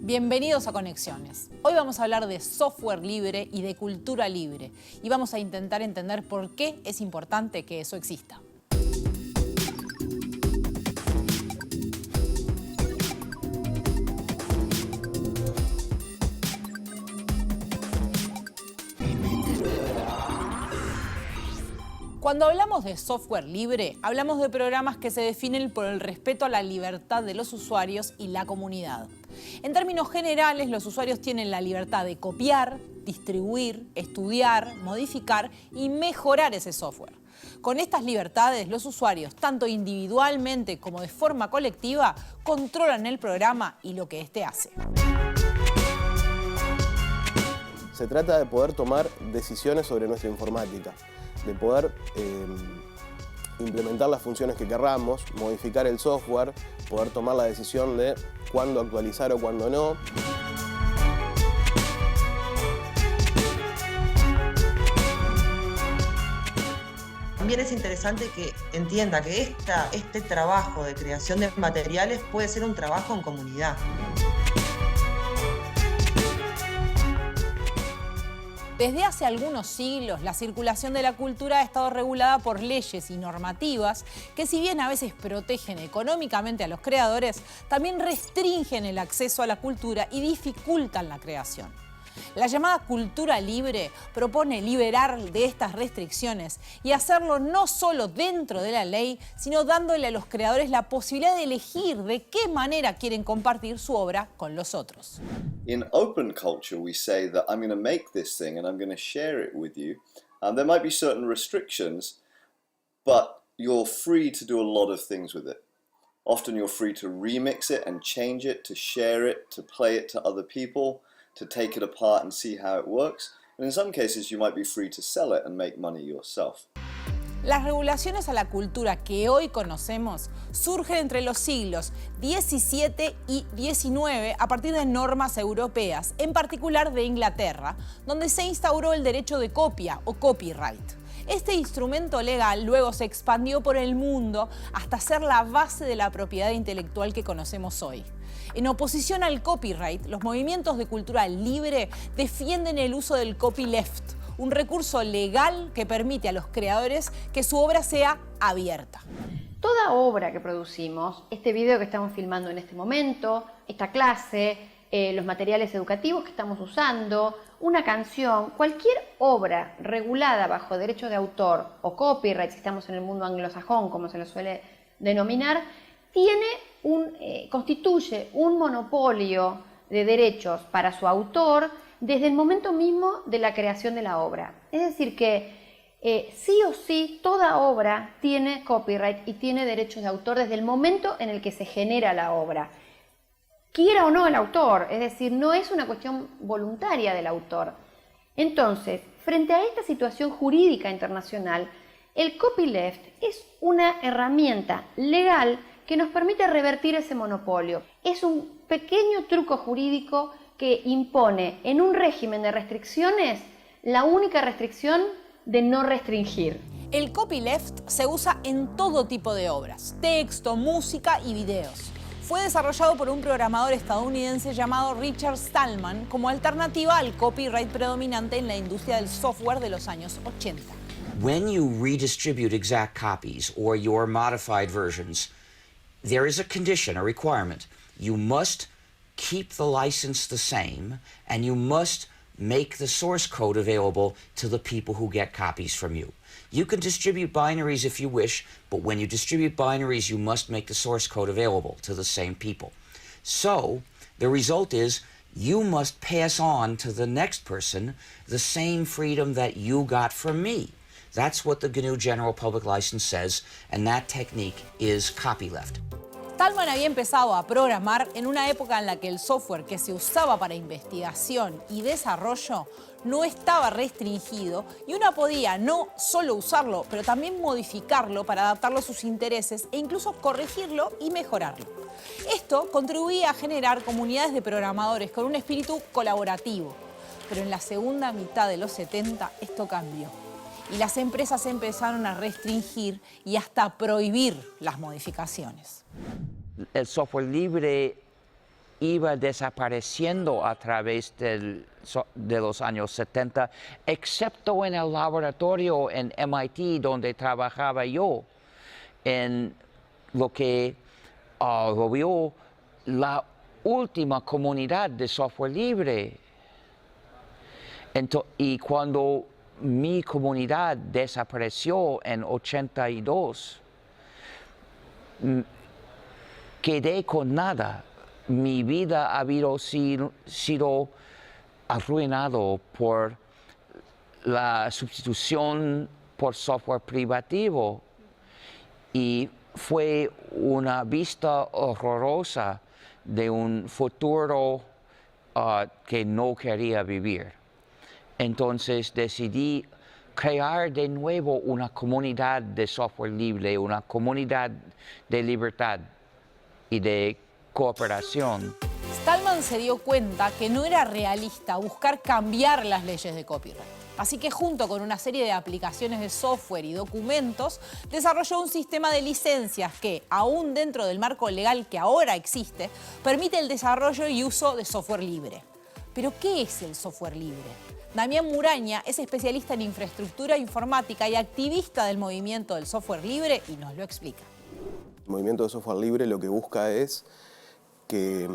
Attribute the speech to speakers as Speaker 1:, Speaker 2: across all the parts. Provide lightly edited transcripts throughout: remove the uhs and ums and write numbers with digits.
Speaker 1: Bienvenidos a Conexiones. Hoy vamos a hablar de software libre y de cultura libre y vamos a intentar entender por qué es importante que eso exista. Cuando hablamos de software libre, hablamos de programas que se definen por el respeto a la libertad de los usuarios y la comunidad. En términos generales, los usuarios tienen la libertad de copiar, distribuir, estudiar, modificar y mejorar ese software. Con estas libertades, los usuarios, tanto individualmente como de forma colectiva, controlan el programa y lo que éste hace.
Speaker 2: Se trata de poder tomar decisiones sobre nuestra informática, de poder implementar las funciones que querramos, modificar el software, poder tomar la decisión de cuándo actualizar o cuándo no.
Speaker 3: También es interesante que entienda que este trabajo de creación de materiales puede ser un trabajo en comunidad.
Speaker 1: Desde hace algunos siglos, la circulación de la cultura ha estado regulada por leyes y normativas que, si bien a veces protegen económicamente a los creadores, también restringen el acceso a la cultura y dificultan la creación. La llamada cultura libre propone liberar de estas restricciones y hacerlo no solo dentro de la ley, sino dándole a los creadores la posibilidad de elegir de qué manera quieren compartir su obra con los otros.
Speaker 4: In open culture, we say that I'm going to make this thing and I'm going to share it with you. There might be certain restrictions, but you're free to do a lot of things with it. Often you're free to remix it and change it, to share it, to play it to other people, to take it apart and see how it works. And in some cases, you might be free to sell it and make money yourself.
Speaker 1: Las regulaciones a la cultura que hoy conocemos surgen entre los siglos XVII y XIX a partir de normas europeas, en particular de Inglaterra, donde se instauró el derecho de copia o copyright. Este instrumento legal luego se expandió por el mundo hasta ser la base de la propiedad intelectual que conocemos hoy. En oposición al copyright, los movimientos de cultura libre defienden el uso del copyleft, un recurso legal que permite a los creadores que su obra sea abierta.
Speaker 5: Toda obra que producimos, este video que estamos filmando en este momento, esta clase, los materiales educativos que estamos usando, una canción, cualquier obra regulada bajo derecho de autor o copyright, si estamos en el mundo anglosajón, como se lo suele denominar, constituye un monopolio de derechos para su autor desde el momento mismo de la creación de la obra. Es decir que sí o sí toda obra tiene copyright y tiene derechos de autor desde el momento en el que se genera la obra. Quiera o no el autor, es decir, no es una cuestión voluntaria del autor. Entonces, frente a esta situación jurídica internacional, el copyleft es una herramienta legal que nos permite revertir ese monopolio. Es un pequeño truco jurídico que impone en un régimen de restricciones la única restricción de no restringir.
Speaker 1: El copyleft se usa en todo tipo de obras, texto, música y videos. Fue desarrollado por un programador estadounidense llamado Richard Stallman como alternativa al copyright predominante en la industria del software de los años 80.
Speaker 6: When you redistribute exact copies or your modified versions, there is a condition, a requirement. You must keep the license the same, and you must make the source code available to the people who get copies from you. You can distribute binaries if you wish, but when you distribute binaries, you must make the source code available to the same people. So, the result is you must pass on to the next person the same freedom that you got from me. That's what the GNU General Public License says, and that technique is copyleft.
Speaker 1: Stallman había empezado a programar en una época en la que el software que se usaba para investigación y desarrollo no estaba restringido y uno podía no solo usarlo, pero también modificarlo para adaptarlo a sus intereses e incluso corregirlo y mejorarlo. Esto contribuía a generar comunidades de programadores con un espíritu colaborativo. Pero en la segunda mitad de los 70 esto cambió y las empresas empezaron a restringir y hasta prohibir las modificaciones.
Speaker 7: El software libre
Speaker 6: iba desapareciendo a través de los años 70, excepto en el laboratorio en MIT donde trabajaba yo, en lo que lo vio la última comunidad de software libre. Y cuando mi comunidad desapareció en 82, quedé con nada. Mi vida ha sido arruinado por la sustitución por software privativo y fue una vista horrorosa de un futuro que no quería vivir. Entonces decidí crear de nuevo una comunidad de software libre, una comunidad de libertad y de cooperación.
Speaker 1: Stallman se dio cuenta que no era realista buscar cambiar las leyes de copyright. Así que junto con una serie de aplicaciones de software y documentos, desarrolló un sistema de licencias que, aún dentro del marco legal que ahora existe, permite el desarrollo y uso de software libre. ¿Pero qué es el software libre? Damián Muraña es especialista en infraestructura informática y activista del movimiento del software libre y nos lo explica.
Speaker 2: El movimiento de software libre lo que busca es que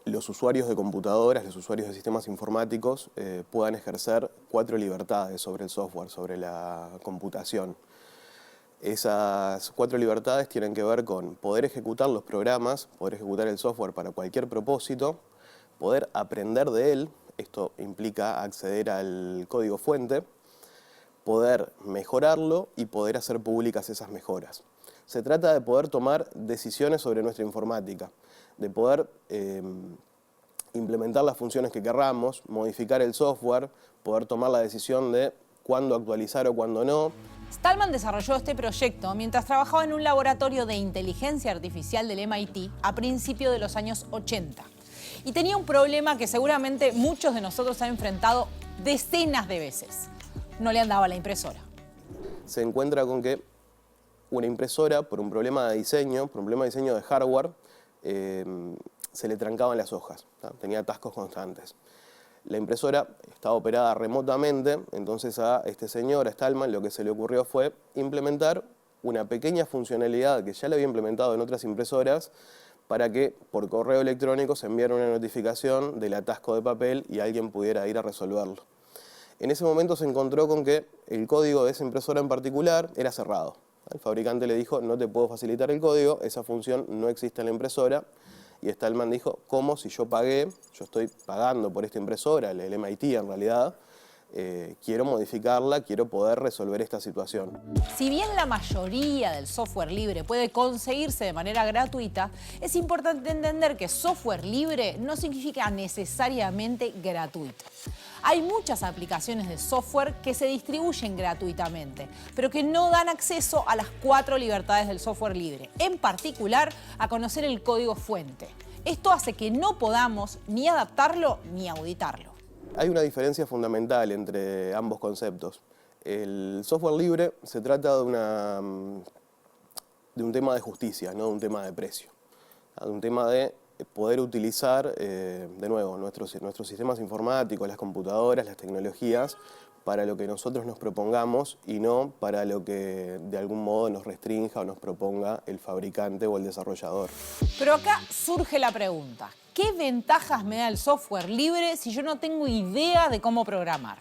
Speaker 2: los usuarios de computadoras, los usuarios de sistemas informáticos puedan ejercer 4 libertades sobre el software, sobre la computación. Esas 4 libertades tienen que ver con poder ejecutar los programas, poder ejecutar el software para cualquier propósito, poder aprender de él, esto implica acceder al código fuente, poder mejorarlo y poder hacer públicas esas mejoras. Se trata de poder tomar decisiones sobre nuestra informática, de poder implementar las funciones que querramos, modificar el software, poder tomar la decisión de cuándo actualizar o cuándo no.
Speaker 1: Stallman desarrolló este proyecto mientras trabajaba en un laboratorio de inteligencia artificial del MIT a principios de los años 80. Y tenía un problema que seguramente muchos de nosotros han enfrentado decenas de veces. No le andaba la impresora.
Speaker 2: Se encuentra con que una impresora, por un problema de diseño, de hardware, se le trancaban las hojas, ¿tá? Tenía atascos constantes. La impresora estaba operada remotamente, entonces a este señor, a Stallman, lo que se le ocurrió fue implementar una pequeña funcionalidad que ya le había implementado en otras impresoras para que por correo electrónico se enviara una notificación del atasco de papel y alguien pudiera ir a resolverlo. En ese momento se encontró con que el código de esa impresora en particular era cerrado. El fabricante le dijo, no te puedo facilitar el código, esa función no existe en la impresora. Y Stallman dijo, ¿cómo? Si yo pagué, yo estoy pagando por esta impresora, el MIT en realidad, quiero modificarla, quiero poder resolver esta situación.
Speaker 1: Si bien la mayoría del software libre puede conseguirse de manera gratuita, es importante entender que software libre no significa necesariamente gratuito. Hay muchas aplicaciones de software que se distribuyen gratuitamente, pero que no dan acceso a las 4 libertades del software libre, en particular a conocer el código fuente. Esto hace que no podamos ni adaptarlo ni auditarlo.
Speaker 2: Hay una diferencia fundamental entre ambos conceptos. El software libre se trata de un tema de justicia, no de un tema de precio. De un tema de poder utilizar, de nuevo, nuestros sistemas informáticos, las computadoras, las tecnologías, para lo que nosotros nos propongamos y no para lo que de algún modo nos restrinja o nos proponga el fabricante o el desarrollador.
Speaker 1: Pero acá surge la pregunta, ¿qué ventajas me da el software libre si yo no tengo idea de cómo programar?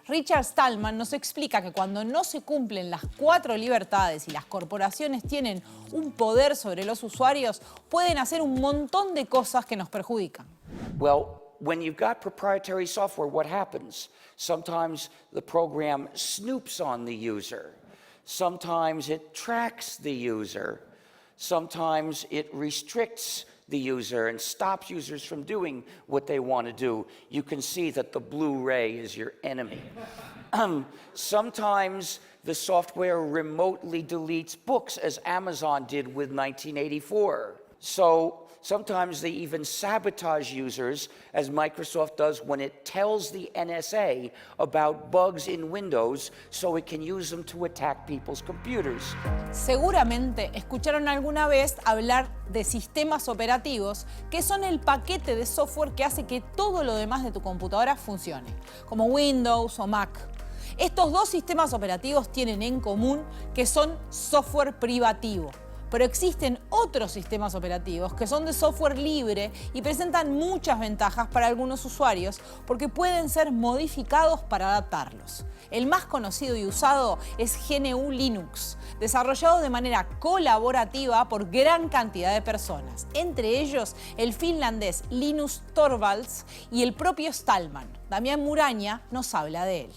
Speaker 1: Richard Stallman nos explica que cuando no se cumplen las 4 libertades y las corporaciones tienen un poder sobre los usuarios, pueden hacer un montón de cosas que nos perjudican.
Speaker 6: Well, when you've got proprietary software, what happens? Sometimes the program snoops on the user. Sometimes it tracks the user. Sometimes it restricts the user and stops users from doing what they want to do. You can see that the blue ray is your enemy. Sometimes the software remotely deletes books, as Amazon did with 1984. So sometimes they even sabotage users, as Microsoft does when it tells the NSA about bugs in Windows so it can use them to attack people's computers.
Speaker 1: Seguramente escucharon alguna vez hablar de sistemas operativos, que son el paquete de software que hace que todo lo demás de tu computadora funcione, como Windows o Mac. Estos dos sistemas operativos tienen en común que son software privativo. Pero existen otros sistemas operativos que son de software libre y presentan muchas ventajas para algunos usuarios porque pueden ser modificados para adaptarlos. El más conocido y usado es GNU Linux, desarrollado de manera colaborativa por gran cantidad de personas, entre ellos el finlandés Linus Torvalds y el propio Stallman. Damián Muraña nos habla de él.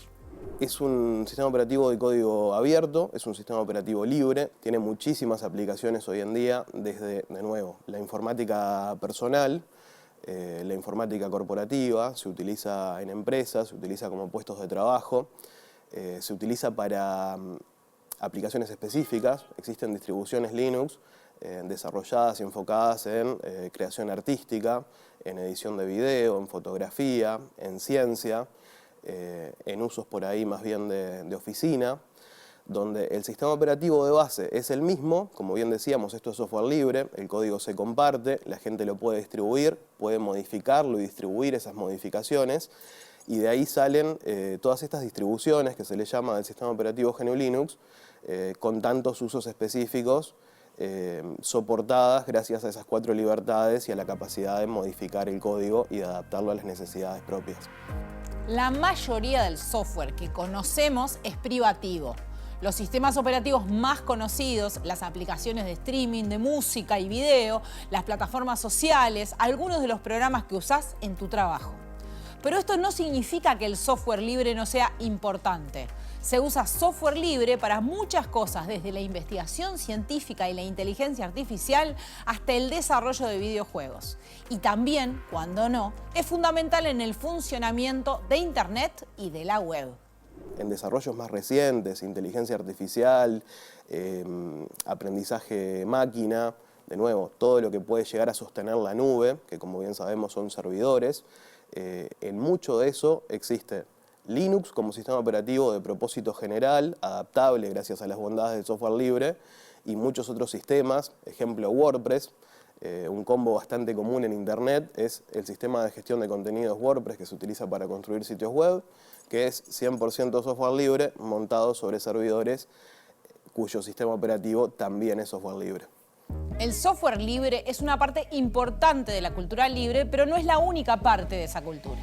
Speaker 2: Es un sistema operativo de código abierto, es un sistema operativo libre, tiene muchísimas aplicaciones hoy en día, desde, de nuevo, la informática personal, la informática corporativa, se utiliza en empresas, se utiliza como puestos de trabajo, se utiliza para aplicaciones específicas, existen distribuciones Linux desarrolladas y enfocadas en creación artística, en edición de video, en fotografía, en ciencia, en usos por ahí más bien de oficina, donde el sistema operativo de base es el mismo, como bien decíamos, esto es software libre, el código se comparte, la gente lo puede distribuir, puede modificarlo y distribuir esas modificaciones, y de ahí salen todas estas distribuciones que se le llama del sistema operativo GNU Linux, con tantos usos específicos, soportadas gracias a esas 4 libertades y a la capacidad de modificar el código y de adaptarlo a las necesidades propias.
Speaker 1: La mayoría del software que conocemos es privativo. Los sistemas operativos más conocidos, las aplicaciones de streaming, de música y video, las plataformas sociales, algunos de los programas que usás en tu trabajo. Pero esto no significa que el software libre no sea importante. Se usa software libre para muchas cosas, desde la investigación científica y la inteligencia artificial hasta el desarrollo de videojuegos. Y también, cuando no, es fundamental en el funcionamiento de Internet y de la web.
Speaker 2: En desarrollos más recientes, inteligencia artificial, aprendizaje máquina, de nuevo, todo lo que puede llegar a sostener la nube, que como bien sabemos son servidores, en mucho de eso existe Linux como sistema operativo de propósito general, adaptable gracias a las bondades del software libre, y muchos otros sistemas, ejemplo WordPress. Un combo bastante común en Internet es el sistema de gestión de contenidos WordPress que se utiliza para construir sitios web, que es 100% software libre montado sobre servidores cuyo sistema operativo también es software libre.
Speaker 1: El software libre es una parte importante de la cultura libre, pero no es la única parte de esa cultura.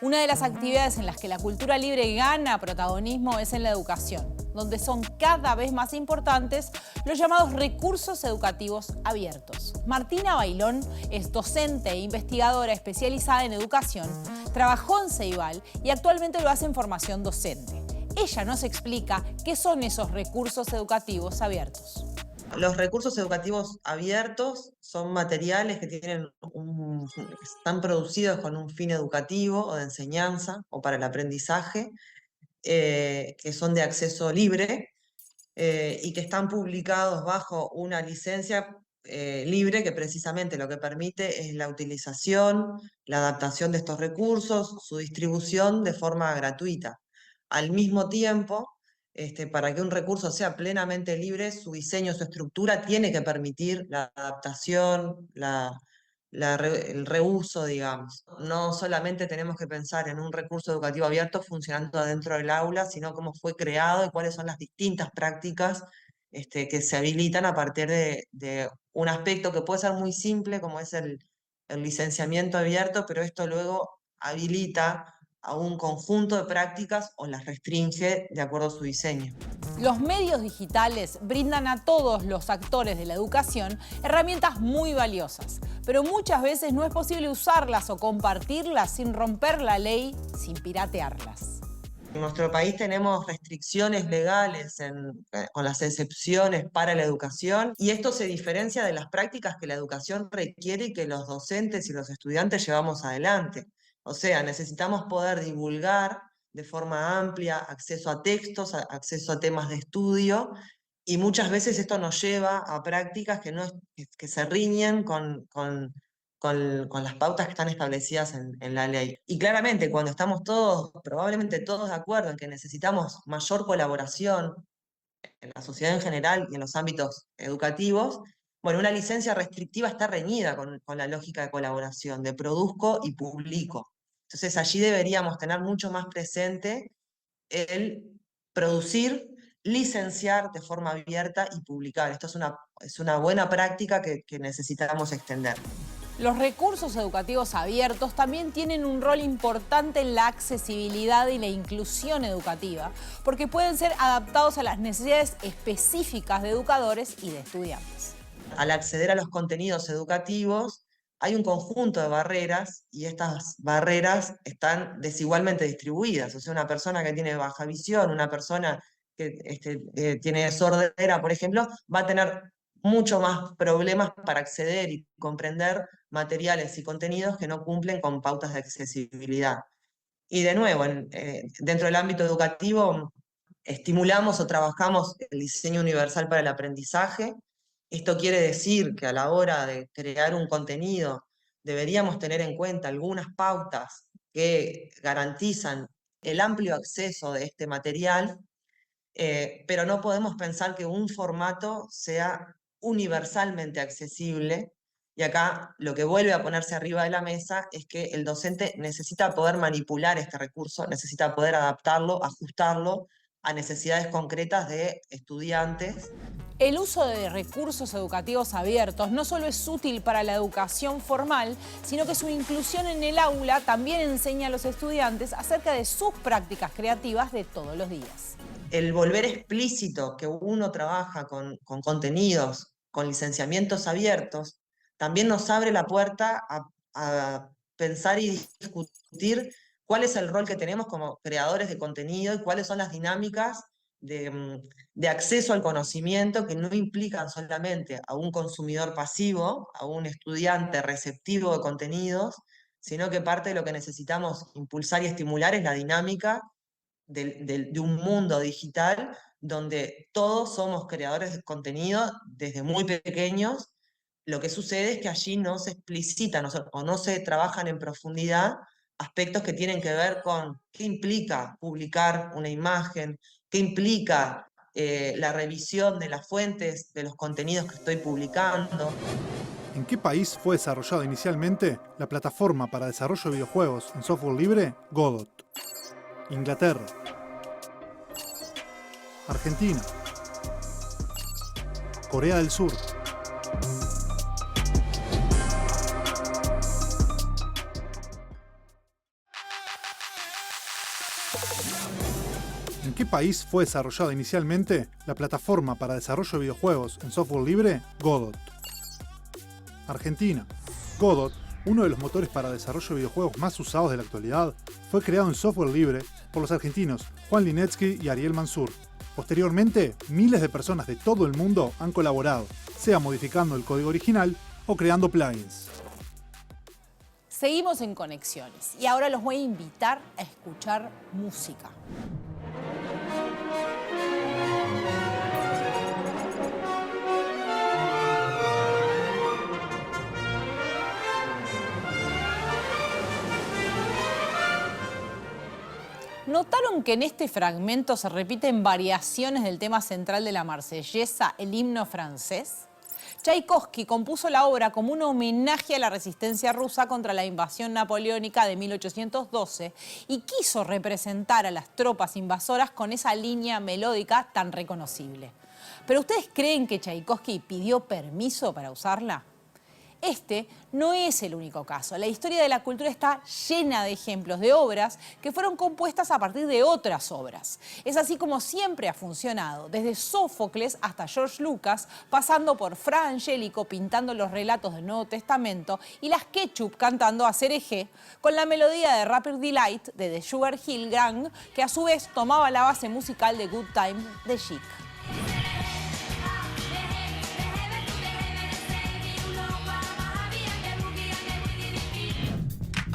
Speaker 1: Una de las actividades en las que la cultura libre gana protagonismo es en la educación, donde son cada vez más importantes los llamados recursos educativos abiertos. Martina Bailón es docente e investigadora especializada en educación, trabajó en Ceibal y actualmente lo hace en formación docente. Ella nos explica qué son esos recursos educativos abiertos.
Speaker 3: Los recursos educativos abiertos son materiales que están producidos con un fin educativo o de enseñanza o para el aprendizaje, que son de acceso libre y que están publicados bajo una licencia libre que precisamente lo que permite es la utilización, la adaptación de estos recursos, su distribución de forma gratuita. Al mismo tiempo, para que un recurso sea plenamente libre, su diseño, su estructura tiene que permitir la adaptación, el reuso, digamos. No solamente tenemos que pensar en un recurso educativo abierto funcionando adentro del aula, sino cómo fue creado y cuáles son las distintas prácticas que se habilitan a partir de un aspecto que puede ser muy simple, como es el licenciamiento abierto, pero esto luego habilita a un conjunto de prácticas o las restringe de acuerdo a su diseño.
Speaker 1: Los medios digitales brindan a todos los actores de la educación herramientas muy valiosas, pero muchas veces no es posible usarlas o compartirlas sin romper la ley, sin piratearlas.
Speaker 3: En nuestro país tenemos restricciones legales con las excepciones para la educación, y esto se diferencia de las prácticas que la educación requiere y que los docentes y los estudiantes llevamos adelante. O sea, necesitamos poder divulgar de forma amplia acceso a textos, acceso a temas de estudio, Y muchas veces esto nos lleva a prácticas que se riñen con las pautas que están establecidas en la ley. Y claramente, cuando estamos todos, probablemente todos de acuerdo en que necesitamos mayor colaboración en la sociedad en general y en los ámbitos educativos, bueno, una licencia restrictiva está reñida con la lógica de colaboración, de produzco y publico. Entonces allí deberíamos tener mucho más presente el producir, licenciar de forma abierta y publicar. Esto es una buena práctica que necesitamos extender.
Speaker 1: Los recursos educativos abiertos también tienen un rol importante en la accesibilidad y la inclusión educativa, porque pueden ser adaptados a las necesidades específicas de educadores y de estudiantes.
Speaker 3: Al acceder a los contenidos educativos, hay un conjunto de barreras y estas barreras están desigualmente distribuidas. O sea, una persona que tiene baja visión, una persona que tiene sordera, por ejemplo, va a tener mucho más problemas para acceder y comprender materiales y contenidos que no cumplen con pautas de accesibilidad. Y de nuevo, dentro del ámbito educativo, estimulamos o trabajamos el diseño universal para el aprendizaje. Esto quiere decir que a la hora de crear un contenido deberíamos tener en cuenta algunas pautas que garantizan el amplio acceso de este material, pero no podemos pensar que un formato sea universalmente accesible. Y acá lo que vuelve a ponerse arriba de la mesa es que el docente necesita poder manipular este recurso, necesita poder adaptarlo, ajustarlo a necesidades concretas de estudiantes.
Speaker 1: El uso de recursos educativos abiertos no solo es útil para la educación formal, sino que su inclusión en el aula también enseña a los estudiantes acerca de sus prácticas creativas de todos los días.
Speaker 3: El volver explícito que uno trabaja con contenidos, con licenciamientos abiertos, también nos abre la puerta a pensar y discutir cuál es el rol que tenemos como creadores de contenido y cuáles son las dinámicas de acceso al conocimiento que no implican solamente a un consumidor pasivo, a un estudiante receptivo de contenidos, sino que parte de lo que necesitamos impulsar y estimular es la dinámica de un mundo digital donde todos somos creadores de contenido desde muy pequeños. Lo que sucede es que allí no se explicitan o no se trabajan en profundidad aspectos que tienen que ver con qué implica publicar una imagen, qué implica la revisión de las fuentes de los contenidos que estoy publicando.
Speaker 7: ¿En qué país fue desarrollada inicialmente la plataforma para desarrollo de videojuegos en software libre Godot? Inglaterra. Argentina. Corea del Sur. ¿En qué país fue desarrollada inicialmente la plataforma para desarrollo de videojuegos en software libre Godot? Argentina. Godot, uno de los motores para desarrollo de videojuegos más usados de la actualidad, fue creado en software libre por los argentinos Juan Linetsky y Ariel Mansur. Posteriormente, miles de personas de todo el mundo han colaborado, sea modificando el código original o creando plugins.
Speaker 1: Seguimos en Conexiones y ahora los voy a invitar a escuchar música. ¿Notaron que en este fragmento se repiten variaciones del tema central de la Marsellesa, el himno francés? Tchaikovsky compuso la obra como un homenaje a la resistencia rusa contra la invasión napoleónica de 1812 y quiso representar a las tropas invasoras con esa línea melódica tan reconocible. ¿Pero ustedes creen que Tchaikovsky pidió permiso para usarla? Este no es el único caso. La historia de la cultura está llena de ejemplos de obras que fueron compuestas a partir de otras obras. Es así como siempre ha funcionado, desde Sófocles hasta George Lucas, pasando por Fra Angelico pintando los relatos del Nuevo Testamento y las Ketchup cantando a Cereje con la melodía de Rapid Delight de The Sugar Hill Gang, que a su vez tomaba la base musical de Good Time de Chic.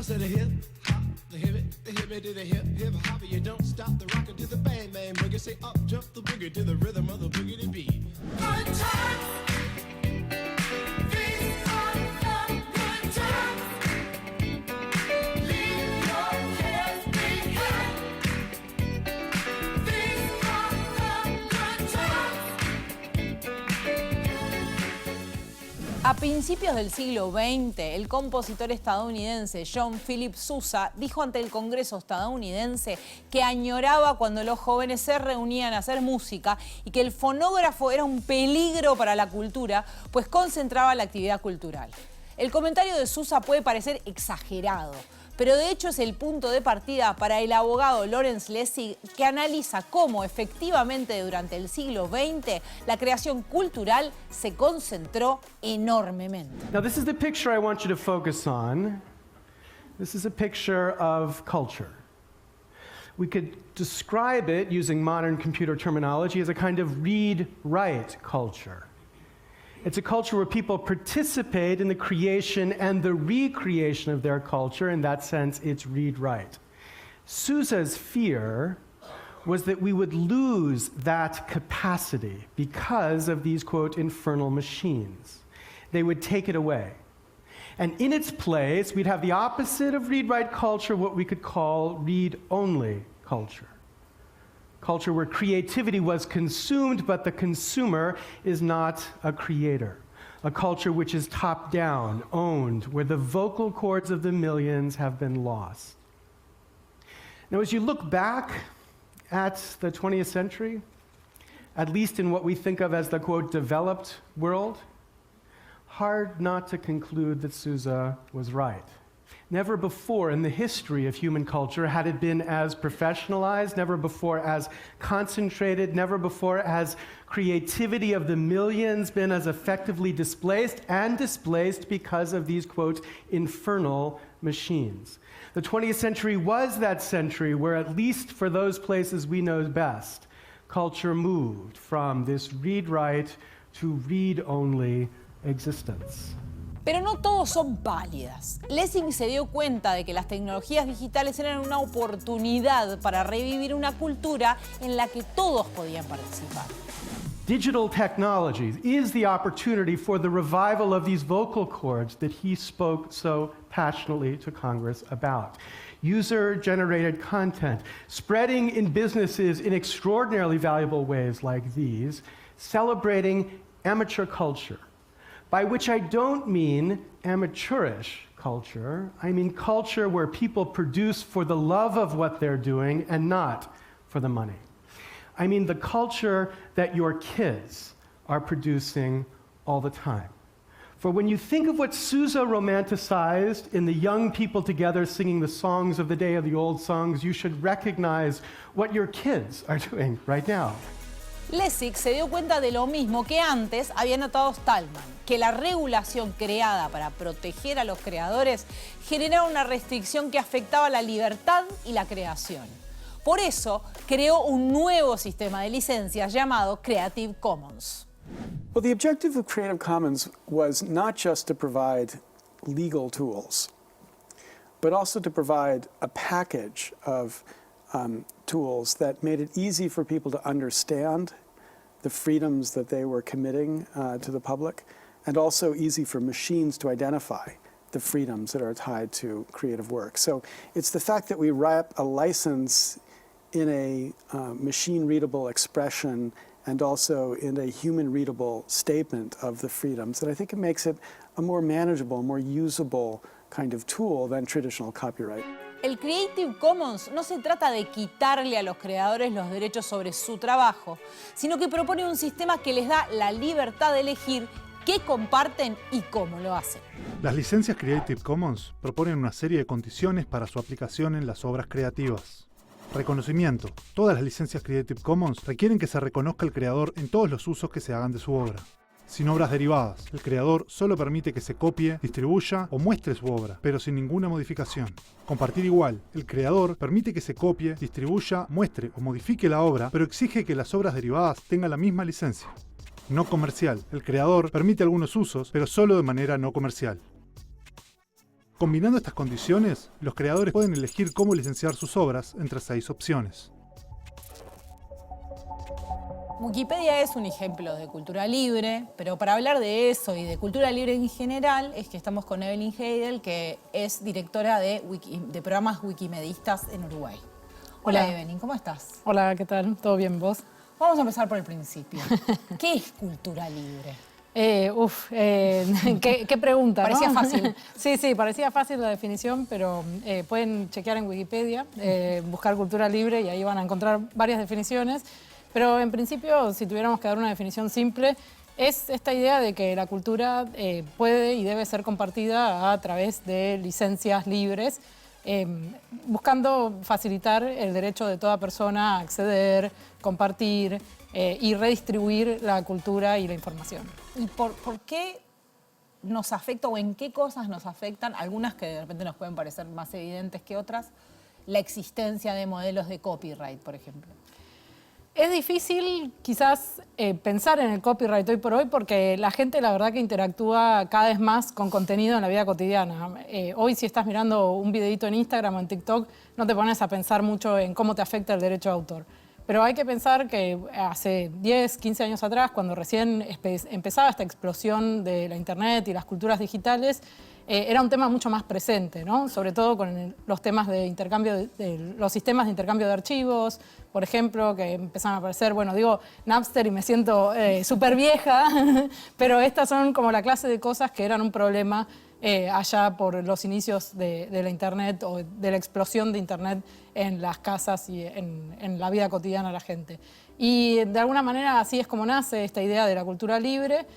Speaker 8: The hip hop, the hip it, boogie to the hip hip hop, you don't stop the rocker to the bang bang boogie. Say up jump the boogie to the rhythm of the boogie to beat. Good times. These are the good times. Leave your cares behind. These are the good times.
Speaker 1: A principios del siglo XX, el compositor estadounidense John Philip Sousa dijo ante el Congreso estadounidense que añoraba cuando los jóvenes se reunían a hacer música y que el fonógrafo era un peligro para la cultura, pues concentraba la actividad cultural. El comentario de Sousa puede parecer exagerado, pero de hecho es el punto de partida para el abogado Lawrence Lessig, que analiza cómo efectivamente durante el siglo XX la creación cultural se concentró enormemente.
Speaker 9: Now this is the picture I want you to focus on. This is a picture of culture. We could describe it using modern computer terminology as a kind of read-write culture. It's a culture where people participate in the creation and the recreation of their culture. In that sense, it's read-write. Sousa's fear was that we would lose that capacity because of these, quote, infernal machines. They would take it away. And in its place, we'd have the opposite of read-write culture, what we could call read-only culture. Culture where creativity was consumed, but the consumer is not a creator. A culture which is top-down, owned, where the vocal cords of the millions have been lost. Now, as you look back at the 20th century, at least in what we think of as the, quote, developed world, hard not to conclude that Sousa was right. Never before in the history of human culture had it been as professionalized, never before as concentrated, never before has creativity of the millions been as effectively displaced, and displaced because of these, quote, infernal machines. The 20th century was that century where, at least for those places we know best, culture moved from this read-write to read-only existence.
Speaker 1: Pero no todos son válidas. Lessig se dio cuenta de que las tecnologías digitales eran una oportunidad para revivir una cultura en la que todos podían participar.
Speaker 9: Digital technologies is the opportunity for the revival of these vocal cords that he spoke so passionately to Congress about. User-generated content, spreading in businesses in extraordinarily valuable ways like these, celebrating amateur culture. By which I don't mean amateurish culture. I mean culture where people produce for the love of what they're doing and not for the money. I mean the culture that your kids are producing all the time. For when you think of what Sousa romanticized in the young people together singing the songs of the day of the old songs, you should recognize what your kids are doing right now.
Speaker 1: Lessig se dio cuenta de lo mismo que antes había notado Stallman, que la regulación creada para proteger a los creadores generaba una restricción que afectaba la libertad y la creación. Por eso creó un nuevo sistema de licencias llamado Creative Commons.
Speaker 10: Well, the objective of Creative Commons was not just to provide legal tools, but also to provide a package of tools that made it easy for people to understand the freedoms that they were committing to the public, and also easy for machines to identify the freedoms that are tied to creative work. So it's the fact that we wrap a license in a machine-readable expression and also in a human-readable statement of the freedoms that I think it makes it a more manageable, more usable kind of tool than traditional copyright.
Speaker 1: El Creative Commons no se trata de quitarle a los creadores los derechos sobre su trabajo, sino que propone un sistema que les da la libertad de elegir qué comparten y cómo lo hacen.
Speaker 7: Las licencias Creative Commons proponen una serie de condiciones para su aplicación en las obras creativas. Reconocimiento. Todas las licencias Creative Commons requieren que se reconozca al creador en todos los usos que se hagan de su obra. Sin obras derivadas, el creador solo permite que se copie, distribuya o muestre su obra, pero sin ninguna modificación. Compartir igual, el creador permite que se copie, distribuya, muestre o modifique la obra, pero exige que las obras derivadas tengan la misma licencia. No comercial, el creador permite algunos usos, pero solo de manera no comercial. Combinando estas condiciones, los creadores pueden elegir cómo licenciar sus obras entre 6 opciones.
Speaker 1: Wikipedia es un ejemplo de cultura libre, pero para hablar de eso y de cultura libre en general es que estamos con Evelyn Heidel, que es directora de programas wikimedistas en Uruguay. Hola Evelyn, ¿cómo estás?
Speaker 11: Hola, ¿qué tal? ¿Todo bien vos?
Speaker 1: Vamos a empezar por el principio. ¿Qué es cultura libre?
Speaker 11: ¿Qué pregunta?
Speaker 1: Parecía
Speaker 11: ¿no?
Speaker 1: fácil.
Speaker 11: Sí, parecía fácil la definición, pero pueden chequear en Wikipedia, buscar cultura libre y ahí van a encontrar varias definiciones. Pero en principio, si tuviéramos que dar una definición simple, es esta idea de que la cultura puede y debe ser compartida a través de licencias libres, buscando facilitar el derecho de toda persona a acceder, compartir y redistribuir la cultura y la información.
Speaker 1: ¿Y por qué nos afecta o en qué cosas nos afectan, algunas que de repente nos pueden parecer más evidentes que otras, la existencia de modelos de copyright, por ejemplo?
Speaker 11: Es difícil quizás pensar en el copyright hoy por hoy porque la gente la verdad que interactúa cada vez más con contenido en la vida cotidiana. Hoy si estás mirando un videito en Instagram o en TikTok no te pones a pensar mucho en cómo te afecta el derecho de autor. Pero hay que pensar que hace 10, 15 años atrás, cuando recién empezaba esta explosión de la internet y las culturas digitales, era un tema mucho más presente, ¿no? Sobre todo con los temas de intercambio, los sistemas de intercambio de archivos, por ejemplo, que empezaron a aparecer, bueno, digo Napster y me siento súper vieja, pero estas son como la clase de cosas que eran un problema allá por los inicios de la internet o de la explosión de internet en las casas y en la vida cotidiana de la gente. Y de alguna manera así es como nace esta idea de la cultura libre,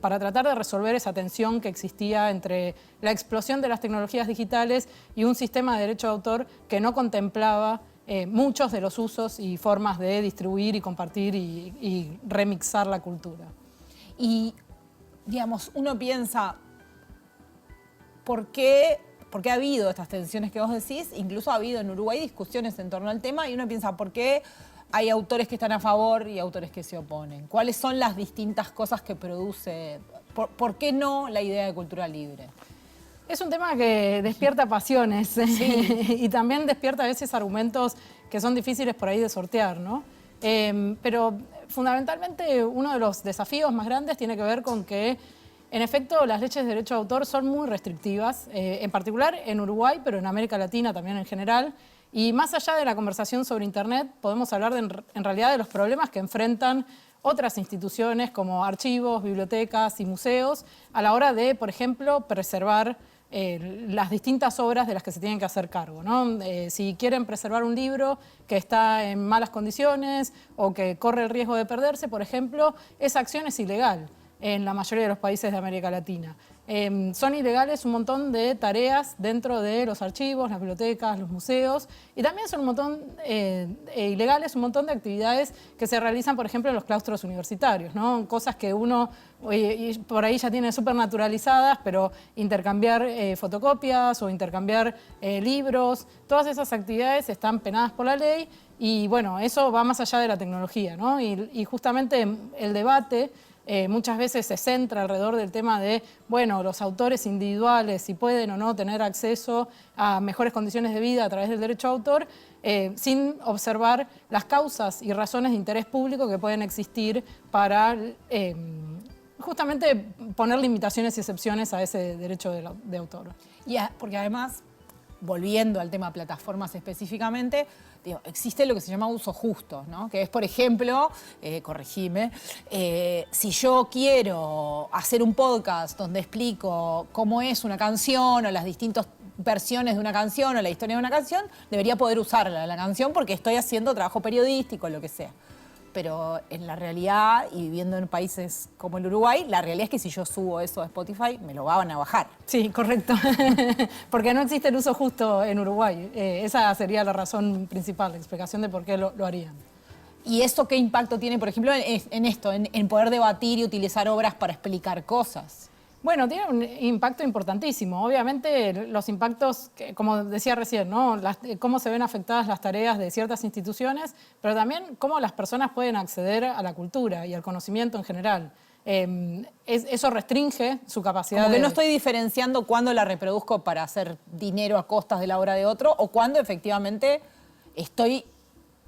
Speaker 11: para tratar de resolver esa tensión que existía entre la explosión de las tecnologías digitales y un sistema de derecho de autor que no contemplaba muchos de los usos y formas de distribuir y compartir y remixar la cultura.
Speaker 1: Y, digamos, uno piensa, ¿por qué ha habido estas tensiones que vos decís? Incluso ha habido en Uruguay discusiones en torno al tema y uno piensa, ¿por qué hay autores que están a favor y autores que se oponen? ¿Cuáles son las distintas cosas que produce? ¿Por qué no la idea de cultura libre?
Speaker 11: Es un tema que despierta pasiones sí. Y también despierta a veces argumentos que son difíciles por ahí de sortear, ¿no? Pero fundamentalmente uno de los desafíos más grandes tiene que ver con que, en efecto, las leyes de derecho de autor son muy restrictivas, en particular en Uruguay, pero en América Latina también en general. Y más allá de la conversación sobre Internet, podemos hablar en realidad de los problemas que enfrentan otras instituciones como archivos, bibliotecas y museos a la hora de, por ejemplo, preservar las distintas obras de las que se tienen que hacer cargo, ¿no? Si quieren preservar un libro que está en malas condiciones o que corre el riesgo de perderse, por ejemplo, esa acción es ilegal en la mayoría de los países de América Latina. Son ilegales un montón de tareas dentro de los archivos, las bibliotecas, los museos, y también son un montón ilegales un montón de actividades que se realizan, por ejemplo, en los claustros universitarios, ¿no? Cosas que uno por ahí ya tiene súper naturalizadas, pero intercambiar fotocopias o intercambiar libros, todas esas actividades están penadas por la ley y bueno, eso va más allá de la tecnología, ¿no? Y justamente el debate muchas veces se centra alrededor del tema de, bueno, los autores individuales, si pueden o no tener acceso a mejores condiciones de vida a través del derecho de autor, sin observar las causas y razones de interés público que pueden existir para justamente poner limitaciones y excepciones a ese derecho de autor.
Speaker 1: Porque además, volviendo al tema plataformas específicamente, digo, existe lo que se llama uso justo, ¿no? Que es, por ejemplo, corregime, si yo quiero hacer un podcast donde explico cómo es una canción o las distintas versiones de una canción o la historia de una canción, debería poder usarla la canción porque estoy haciendo trabajo periodístico, lo que sea. Pero en la realidad, y viviendo en países como el Uruguay, la realidad es que si yo subo eso a Spotify, me lo van a bajar.
Speaker 11: Sí, correcto. Porque no existe el uso justo en Uruguay. Esa sería la razón principal, la explicación de por qué lo harían.
Speaker 1: ¿Y eso qué impacto tiene, por ejemplo, en esto, en poder debatir y utilizar obras para explicar cosas?
Speaker 11: Bueno, tiene un impacto importantísimo. Obviamente los impactos, como decía recién, ¿no? Cómo se ven afectadas las tareas de ciertas instituciones, pero también cómo las personas pueden acceder a la cultura y al conocimiento en general. Eso restringe su capacidad
Speaker 1: Como que
Speaker 11: de...
Speaker 1: no estoy diferenciando cuándo la reproduzco para hacer dinero a costas de la obra de otro o cuándo efectivamente estoy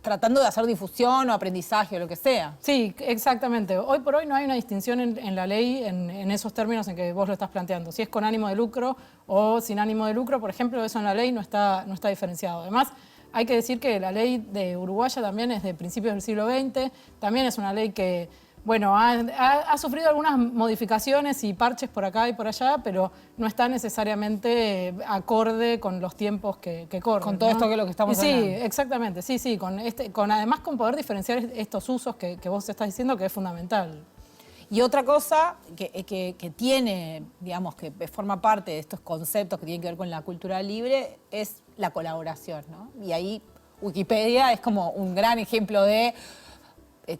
Speaker 1: tratando de hacer difusión o aprendizaje o lo que sea.
Speaker 11: Sí, exactamente. Hoy por hoy no hay una distinción en la ley en esos términos en que vos lo estás planteando. Si es con ánimo de lucro o sin ánimo de lucro, por ejemplo, eso en la ley no está diferenciado. Además, hay que decir que la ley de uruguaya también es de principios del siglo XX, también es una ley que, bueno, ha sufrido algunas modificaciones y parches por acá y por allá, pero no está necesariamente acorde con los tiempos que corren.
Speaker 1: Con todo esto que es lo que estamos hablando.
Speaker 11: Sí, exactamente, sí, además con poder diferenciar estos usos que vos estás diciendo que es fundamental.
Speaker 1: Y otra cosa que tiene, digamos, que forma parte de estos conceptos que tienen que ver con la cultura libre es la colaboración, ¿no? Y ahí Wikipedia es como un gran ejemplo de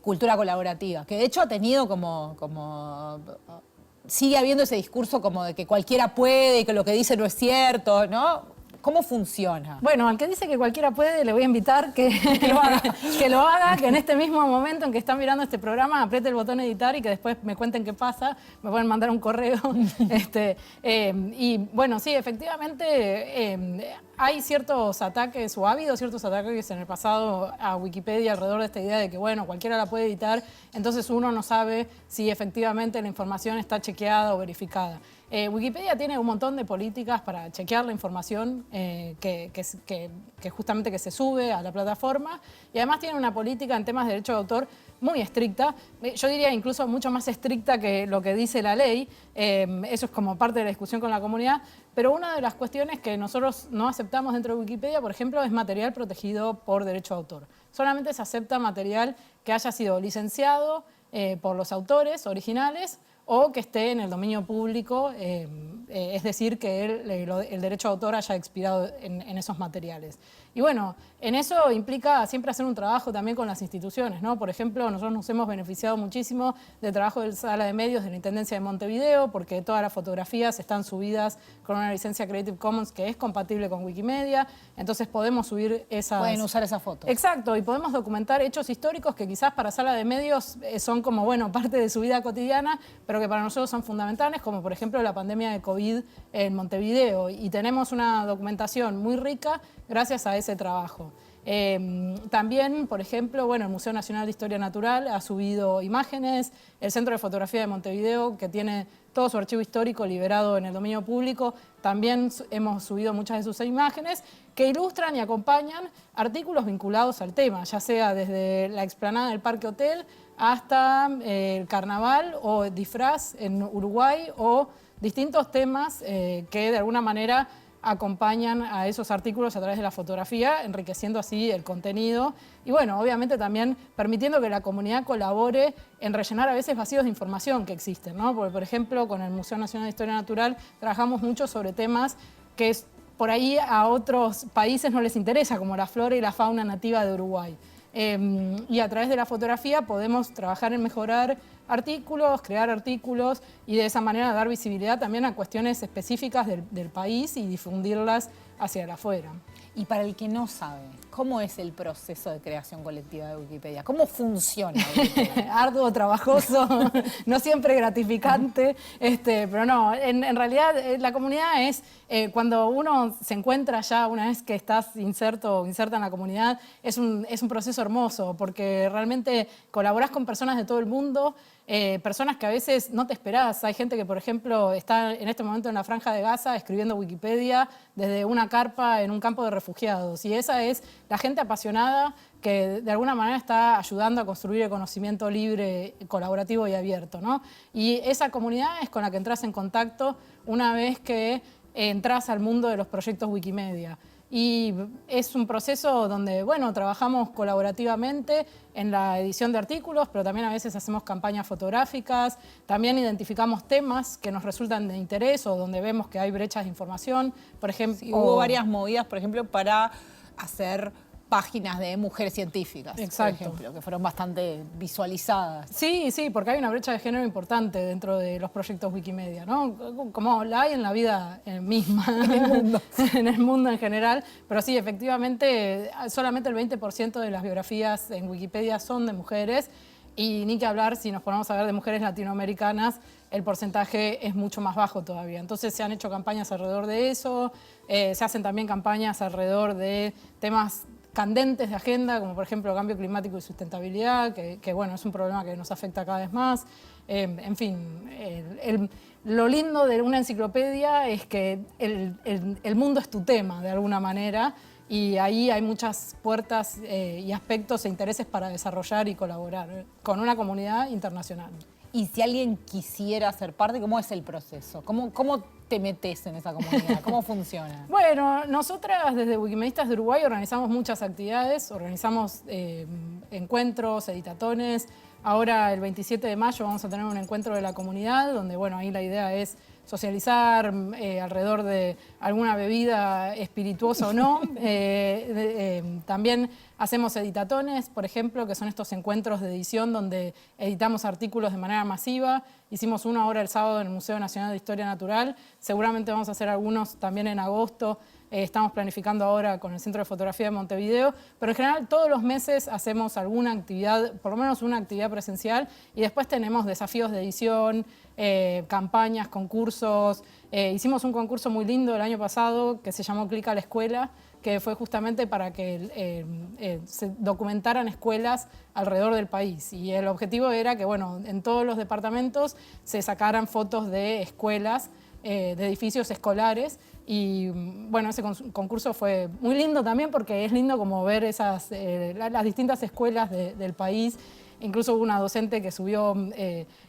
Speaker 1: cultura colaborativa, que de hecho ha tenido sigue habiendo ese discurso como de que cualquiera puede y que lo que dice no es cierto, ¿no? ¿Cómo funciona?
Speaker 11: Bueno, al que dice que cualquiera puede, le voy a invitar que lo haga, que en este mismo momento en que están mirando este programa apriete el botón editar y que después me cuenten qué pasa, me pueden mandar un correo. Y bueno, sí, efectivamente hay ciertos ataques, o ha habido ciertos ataques en el pasado a Wikipedia alrededor de esta idea de que, bueno, cualquiera la puede editar, entonces uno no sabe si efectivamente la información está chequeada o verificada. Wikipedia tiene un montón de políticas para chequear la información que justamente que se sube a la plataforma, y además tiene una política en temas de derecho de autor muy estricta, yo diría incluso mucho más estricta que lo que dice la ley. Eso es como parte de la discusión con la comunidad, pero una de las cuestiones que nosotros no aceptamos dentro de Wikipedia, por ejemplo, es material protegido por derecho de autor. Solamente se acepta material que haya sido licenciado por los autores originales o que esté en el dominio público, es decir, que el derecho de autor haya expirado en esos materiales. Y bueno, en eso implica siempre hacer un trabajo también con las instituciones, ¿no? Por ejemplo, nosotros nos hemos beneficiado muchísimo del trabajo del Sala de Medios de la Intendencia de Montevideo, porque todas las fotografías están subidas con una licencia Creative Commons que es compatible con Wikimedia, entonces podemos subir esas...
Speaker 1: Pueden usar esas fotos.
Speaker 11: Exacto, y podemos documentar hechos históricos que quizás para Sala de Medios son como, bueno, parte de su vida cotidiana, pero que para nosotros son fundamentales, como por ejemplo la pandemia de COVID en Montevideo, y tenemos una documentación muy rica gracias a ese trabajo. También, por ejemplo, bueno, el Museo Nacional de Historia Natural ha subido imágenes, el Centro de Fotografía de Montevideo, que tiene todo su archivo histórico liberado en el dominio público, también hemos subido muchas de sus imágenes que ilustran y acompañan artículos vinculados al tema, ya sea desde la explanada del Parque Hotel hasta el carnaval o disfraz en Uruguay o distintos temas que de alguna manera acompañan a esos artículos a través de la fotografía, enriqueciendo así el contenido y bueno, obviamente también permitiendo que la comunidad colabore en rellenar a veces vacíos de información que existen, ¿no? Porque, por ejemplo, con el Museo Nacional de Historia Natural trabajamos mucho sobre temas que por ahí a otros países no les interesa, como la flora y la fauna nativa de Uruguay. Y a través de la fotografía podemos trabajar en mejorar artículos, crear artículos y de esa manera dar visibilidad también a cuestiones específicas del país y difundirlas hacia el afuera.
Speaker 1: Y para el que no sabe, ¿cómo es el proceso de creación colectiva de Wikipedia? ¿Cómo funciona Wikipedia?
Speaker 11: Arduo, trabajoso, no siempre gratificante, pero no, en realidad la comunidad es, cuando uno se encuentra ya una vez que estás inserta en la comunidad, es un proceso hermoso, porque realmente colaborás con personas de todo el mundo, personas que a veces no te esperás. Hay gente que, por ejemplo, está en este momento en la Franja de Gaza escribiendo Wikipedia desde una carpa en un campo de refugiados. Y esa es la gente apasionada que de alguna manera está ayudando a construir el conocimiento libre, colaborativo y abierto, ¿no? Y esa comunidad es con la que entras en contacto una vez que entras al mundo de los proyectos Wikimedia. Y es un proceso donde, bueno, trabajamos colaborativamente en la edición de artículos, pero también a veces hacemos campañas fotográficas, también identificamos temas que nos resultan de interés o donde vemos que hay brechas de información, por ejemplo.
Speaker 1: Sí, hubo varias movidas, por ejemplo, para hacer páginas de mujeres científicas,
Speaker 11: exacto,
Speaker 1: por ejemplo, que fueron bastante visualizadas.
Speaker 11: Sí, porque hay una brecha de género importante dentro de los proyectos Wikimedia, ¿no? Como la hay en la vida misma, en el mundo. En el mundo en general, pero sí, efectivamente, solamente el 20% de las biografías en Wikipedia son de mujeres. Y ni que hablar, si nos ponemos a ver de mujeres latinoamericanas, el porcentaje es mucho más bajo todavía. Entonces se han hecho campañas alrededor de eso, se hacen también campañas alrededor de temas candentes de agenda, como por ejemplo cambio climático y sustentabilidad, que bueno, es un problema que nos afecta cada vez más. En fin, lo lindo de una enciclopedia es que el mundo es tu tema, de alguna manera, y ahí hay muchas puertas y aspectos e intereses para desarrollar y colaborar con una comunidad internacional.
Speaker 1: Y si alguien quisiera ser parte, ¿cómo es el proceso? ¿Cómo te metes en esa comunidad? ¿Cómo funciona?
Speaker 11: Bueno, nosotras desde Wikimedistas de Uruguay organizamos muchas actividades, organizamos encuentros, editatones. Ahora el 27 de mayo vamos a tener un encuentro de la comunidad, donde bueno, ahí la idea es socializar alrededor de alguna bebida espirituosa o no. También hacemos editatones, por ejemplo, que son estos encuentros de edición donde editamos artículos de manera masiva. Hicimos uno ahora el sábado en el Museo Nacional de Historia Natural. Seguramente vamos a hacer algunos también en agosto. Estamos planificando ahora con el Centro de Fotografía de Montevideo, pero en general todos los meses hacemos alguna actividad, por lo menos una actividad presencial, y después tenemos desafíos de edición, campañas, concursos. Hicimos un concurso muy lindo el año pasado que se llamó Clic a la Escuela, que fue justamente para que se documentaran escuelas alrededor del país. Y el objetivo era que bueno, en todos los departamentos se sacaran fotos de escuelas, de edificios escolares. Y bueno, ese concurso fue muy lindo también porque es lindo como ver las distintas escuelas del país. Incluso hubo una docente que subió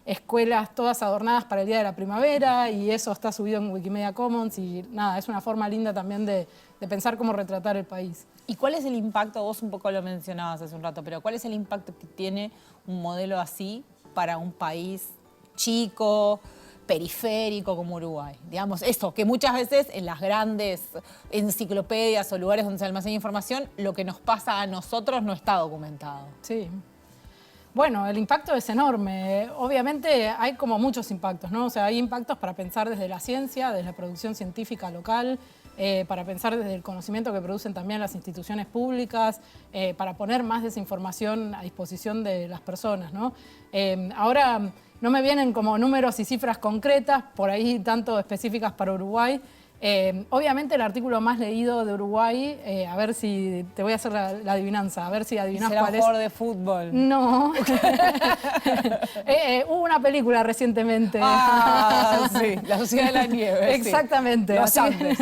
Speaker 11: escuelas todas adornadas para el Día de la Primavera, y eso está subido en Wikimedia Commons, y nada, es una forma linda también de pensar cómo retratar el país.
Speaker 1: ¿Y cuál es el impacto? Vos un poco lo mencionabas hace un rato, pero ¿cuál es el impacto que tiene un modelo así para un país chico, periférico como Uruguay? Digamos, esto, que muchas veces en las grandes enciclopedias o lugares donde se almacena información, lo que nos pasa a nosotros no está documentado.
Speaker 11: Sí. Bueno, el impacto es enorme. Obviamente hay como muchos impactos, ¿no? O sea, hay impactos para pensar desde la ciencia, desde la producción científica local, para pensar desde el conocimiento que producen también las instituciones públicas, para poner más desinformación a disposición de las personas, ¿no? Ahora no me vienen como números y cifras concretas, por ahí tanto específicas para Uruguay. Obviamente el artículo más leído de Uruguay, a ver si te voy a hacer la adivinanza, a ver si adivinás cuál es.
Speaker 1: ¿Será jugador de fútbol?
Speaker 11: No. Hubo una película recientemente.
Speaker 1: Ah, sí, La Sociedad de la Nieve.
Speaker 11: Exactamente.
Speaker 1: Sí. Los Andes.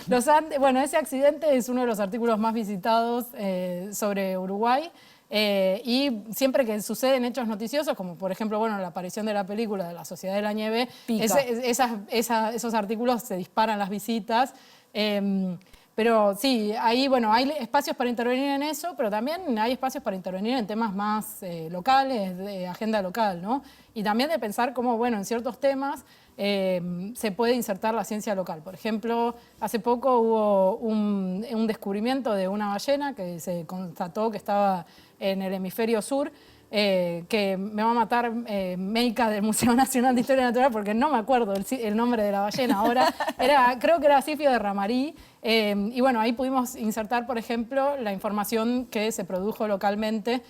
Speaker 11: Los Andes. Bueno, ese accidente es uno de los artículos más visitados sobre Uruguay. Y siempre que suceden hechos noticiosos, como por ejemplo bueno, la aparición de la película de La Sociedad de la Nieve, esos artículos se disparan las visitas. Pero sí, ahí bueno, hay espacios para intervenir en eso, pero también hay espacios para intervenir en temas más locales, de agenda local, ¿no? Y también de pensar cómo, bueno, en ciertos temas se puede insertar la ciencia local. Por ejemplo, hace poco hubo un descubrimiento de una ballena que se constató que estaba en el hemisferio sur, que me va a matar Meika del Museo Nacional de Historia Natural porque no me acuerdo el nombre de la ballena ahora. Creo que era Sifio de Ramarí. Y bueno, ahí pudimos insertar, por ejemplo, la información que se produjo localmente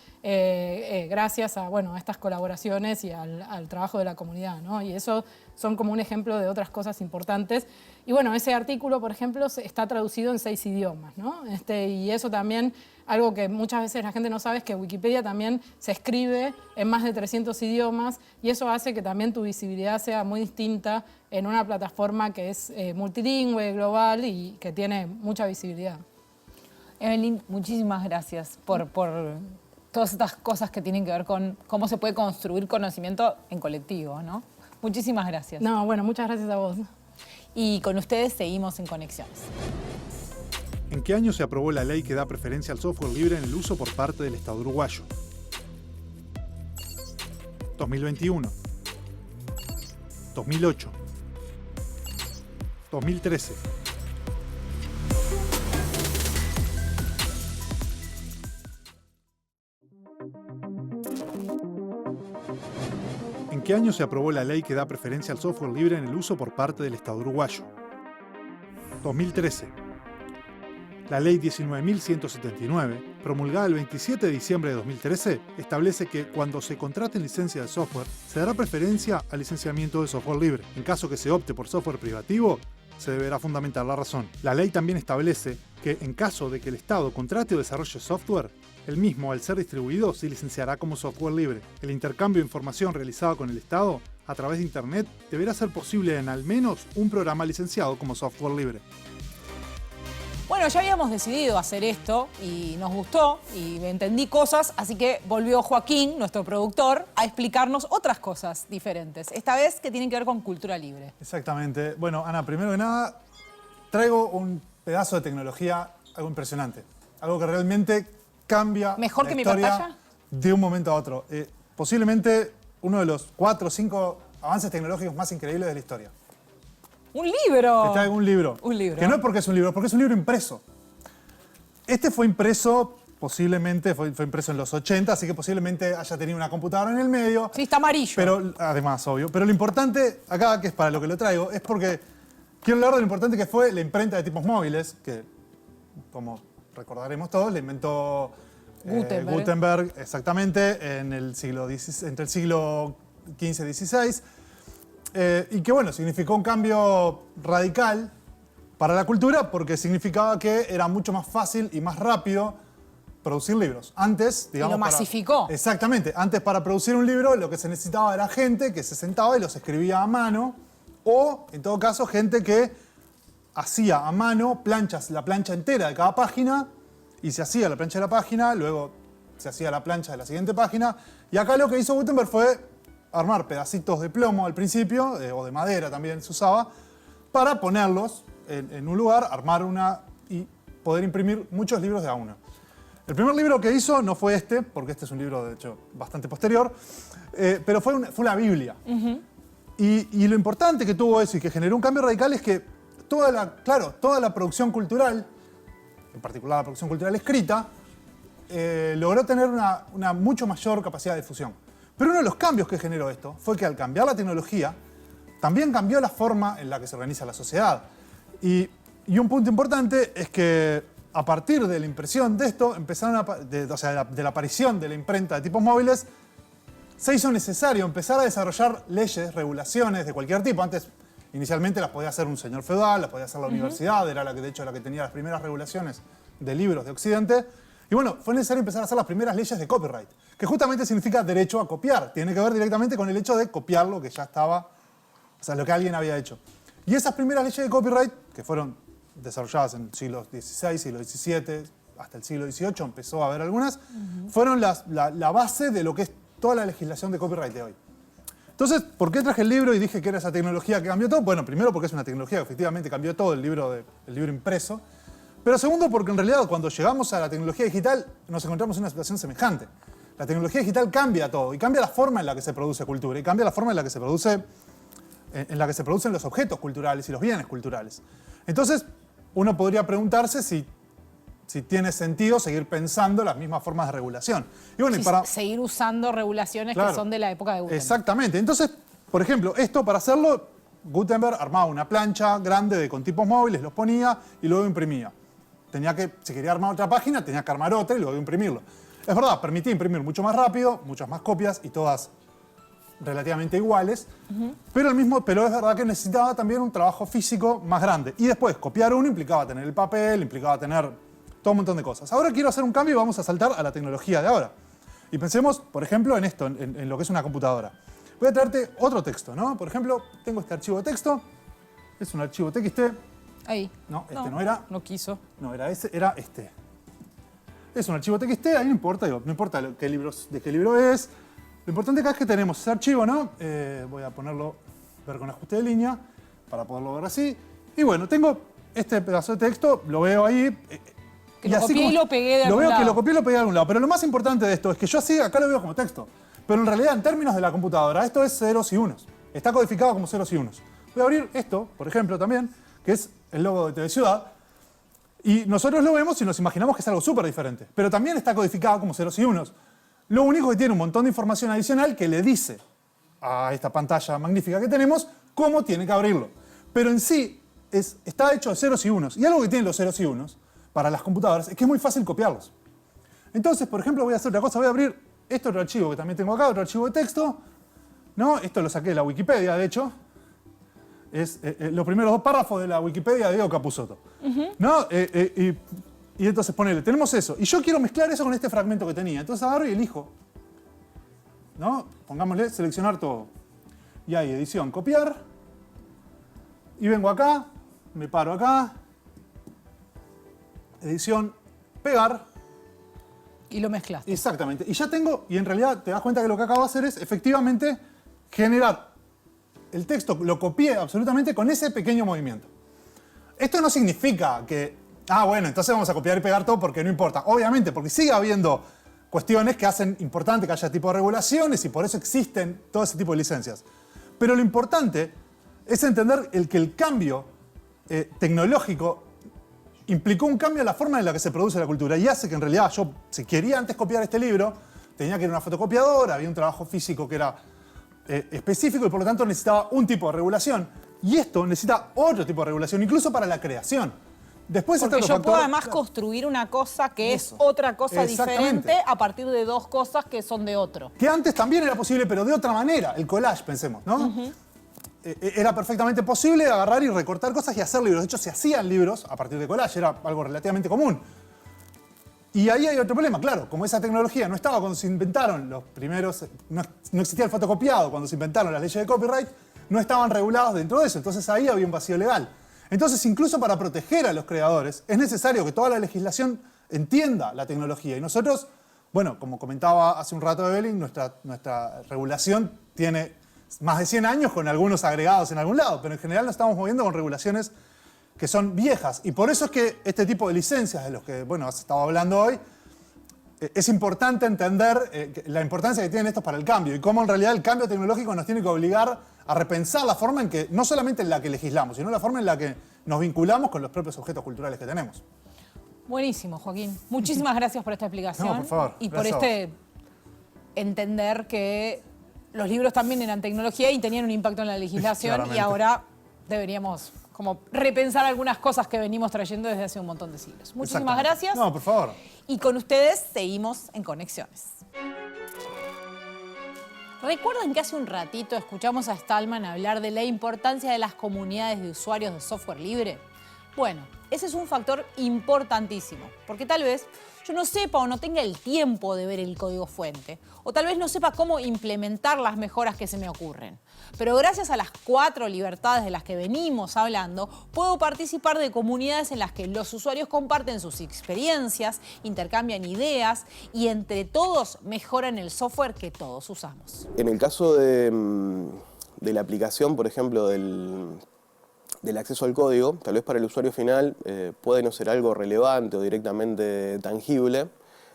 Speaker 11: gracias a bueno, estas colaboraciones y al trabajo de la comunidad, ¿no? Y eso son como un ejemplo de otras cosas importantes. Y bueno, ese artículo, por ejemplo, está traducido en 6 idiomas, ¿no? Y eso también, algo que muchas veces la gente no sabe, es que Wikipedia también se escribe en más de 300 idiomas, y eso hace que también tu visibilidad sea muy distinta en una plataforma que es multilingüe, global y que tiene mucha visibilidad.
Speaker 1: Evelyn, muchísimas gracias por todas estas cosas que tienen que ver con cómo se puede construir conocimiento en colectivo, ¿no? Muchísimas gracias.
Speaker 11: No, bueno, muchas gracias a vos.
Speaker 1: Y con ustedes seguimos en Conexiones.
Speaker 7: ¿En qué año se aprobó la ley que da preferencia al software libre en el uso por parte del Estado uruguayo? 2021, 2008, 2013. ¿En qué año se aprobó la ley que da preferencia al software libre en el uso por parte del Estado uruguayo? 2013, La Ley 19.179, promulgada el 27 de diciembre de 2013, establece que cuando se contraten licencias de software, se dará preferencia al licenciamiento de software libre. En caso que se opte por software privativo, se deberá fundamentar la razón. La ley también establece que en caso de que el Estado contrate o desarrolle software, el mismo, al ser distribuido, se licenciará como software libre. El intercambio de información realizado con el Estado a través de Internet deberá ser posible en al menos un programa licenciado como software libre.
Speaker 1: Bueno, ya habíamos decidido hacer esto y nos gustó y entendí cosas, así que volvió Joaquín, nuestro productor, a explicarnos otras cosas diferentes. Esta vez que tienen que ver con cultura libre.
Speaker 7: Exactamente. Bueno, Ana, primero que nada, traigo un pedazo de tecnología, algo impresionante. Algo que realmente cambia
Speaker 1: ¿Mejor
Speaker 7: la
Speaker 1: que mi
Speaker 7: historia
Speaker 1: pantalla?
Speaker 7: de un momento a otro. Posiblemente uno de los 4 o 5 avances tecnológicos más increíbles de la historia.
Speaker 1: ¡Un libro!
Speaker 7: Te traigo un libro.
Speaker 1: Un libro.
Speaker 7: Que no es porque es un libro, porque es un libro impreso. Este fue impreso, posiblemente, fue impreso en los 80, así que posiblemente haya tenido una computadora en el medio.
Speaker 1: Sí, está amarillo.
Speaker 7: Pero, además, obvio. Pero lo importante acá, que es para lo que lo traigo, es porque quiero hablar de lo importante que fue la imprenta de tipos móviles, que, como recordaremos todos, la inventó Gutenberg, exactamente, en el siglo XVI, entre el siglo XV y XVI. Y que, bueno, significó un cambio radical para la cultura porque significaba que era mucho más fácil y más rápido producir libros. Antes, digamos...
Speaker 1: Y lo masificó.
Speaker 7: Exactamente. Antes, para producir un libro, lo que se necesitaba era gente que se sentaba y los escribía a mano o, en todo caso, gente que hacía a mano la plancha entera de cada página y se hacía la plancha de la página, luego se hacía la plancha de la siguiente página. Y acá lo que hizo Gutenberg fue armar pedacitos de plomo al principio, o de madera también se usaba, para ponerlos en un lugar, armar una y poder imprimir muchos libros de a uno. El primer libro que hizo no fue este, porque este es un libro, de hecho, bastante posterior, pero fue una Biblia. Y lo importante que tuvo eso y que generó un cambio radical es que toda la producción cultural, en particular la producción cultural escrita, logró tener una mucho mayor capacidad de difusión. Pero uno de los cambios que generó esto fue que al cambiar la tecnología, también cambió la forma en la que se organiza la sociedad. Y un punto importante es que a partir de la impresión de esto, de la aparición de la imprenta de tipos móviles, se hizo necesario empezar a desarrollar leyes, regulaciones de cualquier tipo. Antes, inicialmente las podía hacer un señor feudal, las podía hacer la universidad, era de hecho la que tenía las primeras regulaciones de libros de Occidente. Y bueno, fue necesario empezar a hacer las primeras leyes de copyright, que justamente significa derecho a copiar. Tiene que ver directamente con el hecho de copiar lo que ya estaba, o sea, lo que alguien había hecho. Y esas primeras leyes de copyright, que fueron desarrolladas en siglos XVI, siglo XVII, hasta el siglo XVIII empezó a haber algunas, fueron la base de lo que es toda la legislación de copyright de hoy. Entonces, ¿por qué traje el libro y dije que era esa tecnología que cambió todo? Bueno, primero porque es una tecnología que efectivamente cambió todo, el libro impreso. Pero segundo, porque en realidad cuando llegamos a la tecnología digital nos encontramos en una situación semejante. La tecnología digital cambia todo y cambia la forma en la que se produce cultura y cambia la forma en la que se producen los objetos culturales y los bienes culturales. Entonces, uno podría preguntarse si tiene sentido seguir pensando las mismas formas de regulación. Y bueno,
Speaker 1: seguir usando regulaciones que son de la época de Gutenberg.
Speaker 7: Exactamente. Entonces, por ejemplo, esto para hacerlo, Gutenberg armaba una plancha grande con tipos móviles, los ponía y luego imprimía. Si quería armar otra página, tenía que armar otra y luego imprimirlo. Es verdad, permitía imprimir mucho más rápido, muchas más copias y todas relativamente iguales, pero es verdad que necesitaba también un trabajo físico más grande. Y después, copiar uno implicaba tener el papel, implicaba tener todo un montón de cosas. Ahora quiero hacer un cambio y vamos a saltar a la tecnología de ahora. Y pensemos, por ejemplo, en esto, en lo que es una computadora. Voy a traerte otro texto, ¿no? Por ejemplo, tengo este archivo de texto, es un archivo TXT.
Speaker 1: Ahí.
Speaker 7: No, este no era.
Speaker 1: No quiso.
Speaker 7: No, era ese, era este. Es un archivo TXT, ahí no importa de qué libro es. Lo importante acá es que tenemos ese archivo, ¿no? Voy a ponerlo, ver con ajuste de línea, para poderlo ver así. Y bueno, tengo este pedazo de texto, lo veo ahí.
Speaker 1: Que lo copié y lo pegué de algún lado.
Speaker 7: Lo veo que lo copié y lo pegué de algún lado. Pero lo más importante de esto es que yo así acá lo veo como texto. Pero en realidad, en términos de la computadora, esto es ceros y unos. Está codificado como ceros y unos. Voy a abrir esto, por ejemplo, también, que es el logo de TV Ciudad. Y nosotros lo vemos y nos imaginamos que es algo súper diferente. Pero también está codificado como ceros y unos. Lo único que tiene un montón de información adicional que le dice a esta pantalla magnífica que tenemos cómo tiene que abrirlo. Pero en sí está hecho de ceros y unos. Y algo que tienen los ceros y unos, para las computadoras es que es muy fácil copiarlos. Entonces, por ejemplo, voy a hacer otra cosa. Voy a abrir este otro archivo que también tengo acá, otro archivo de texto. ¿No? Esto lo saqué de la Wikipedia, de hecho. Es los primeros 2 párrafos de la Wikipedia de Diego Capusotto. ¿No? Y entonces ponele, tenemos eso. Y yo quiero mezclar eso con este fragmento que tenía. Entonces agarro y elijo. ¿No? Pongámosle seleccionar todo. Y ahí, edición, copiar. Y vengo acá, me paro acá. Edición, pegar.
Speaker 1: Y lo mezclaste.
Speaker 7: Exactamente. Y ya tengo, y en realidad te das cuenta que lo que acabo de hacer es efectivamente generar el texto, lo copié absolutamente con ese pequeño movimiento. Esto no significa que, bueno, entonces vamos a copiar y pegar todo porque no importa. Obviamente, porque sigue habiendo cuestiones que hacen importante que haya tipo de regulaciones y por eso existen todo ese tipo de licencias. Pero lo importante es entender que el cambio tecnológico implicó un cambio en la forma en la que se produce la cultura y hace que en realidad yo, si quería antes copiar este libro, tenía que ir a una fotocopiadora, había un trabajo físico que era específico y por lo tanto necesitaba un tipo de regulación. Y esto necesita otro tipo de regulación, incluso para la creación. Después
Speaker 1: porque yo puedo además construir una cosa que es otra cosa diferente a partir de 2 cosas que son de otro.
Speaker 7: Que antes también era posible, pero de otra manera. El collage, pensemos, ¿no? Era perfectamente posible agarrar y recortar cosas y hacer libros. De hecho, se hacían libros a partir de collage, era algo relativamente común. Y ahí hay otro problema, claro, como esa tecnología no estaba cuando se inventaron los primeros, no existía el fotocopiado, cuando se inventaron las leyes de copyright, no estaban regulados dentro de eso, entonces ahí había un vacío legal. Entonces, incluso para proteger a los creadores, es necesario que toda la legislación entienda la tecnología. Y nosotros, bueno, como comentaba hace un rato Evelyn, nuestra regulación tiene más de 100 años con algunos agregados en algún lado, pero en general nos estamos moviendo con regulaciones que son viejas. Y por eso es que este tipo de licencias de los que, bueno, has estado hablando hoy, es importante entender la importancia que tienen estos para el cambio y cómo en realidad el cambio tecnológico nos tiene que obligar a repensar la forma en que, no solamente en la que legislamos, sino la forma en la que nos vinculamos con los propios objetos culturales que tenemos.
Speaker 1: Buenísimo, Joaquín. Muchísimas gracias por esta explicación.
Speaker 7: No, por favor.
Speaker 1: Y por entender que los libros también eran tecnología y tenían un impacto en la legislación y ahora deberíamos como repensar algunas cosas que venimos trayendo desde hace un montón de siglos. Muchísimas gracias.
Speaker 7: No, por favor.
Speaker 1: Y con ustedes seguimos en Conexiones. ¿Recuerdan que hace un ratito escuchamos a Stallman hablar de la importancia de las comunidades de usuarios de software libre? Bueno, ese es un factor importantísimo, porque tal vez yo no sepa o no tenga el tiempo de ver el código fuente, o tal vez no sepa cómo implementar las mejoras que se me ocurren. Pero gracias a las 4 libertades de las que venimos hablando, puedo participar de comunidades en las que los usuarios comparten sus experiencias, intercambian ideas y entre todos mejoran el software que todos usamos.
Speaker 2: En el caso de la aplicación, por ejemplo, del acceso al código, tal vez para el usuario final puede no ser algo relevante o directamente tangible,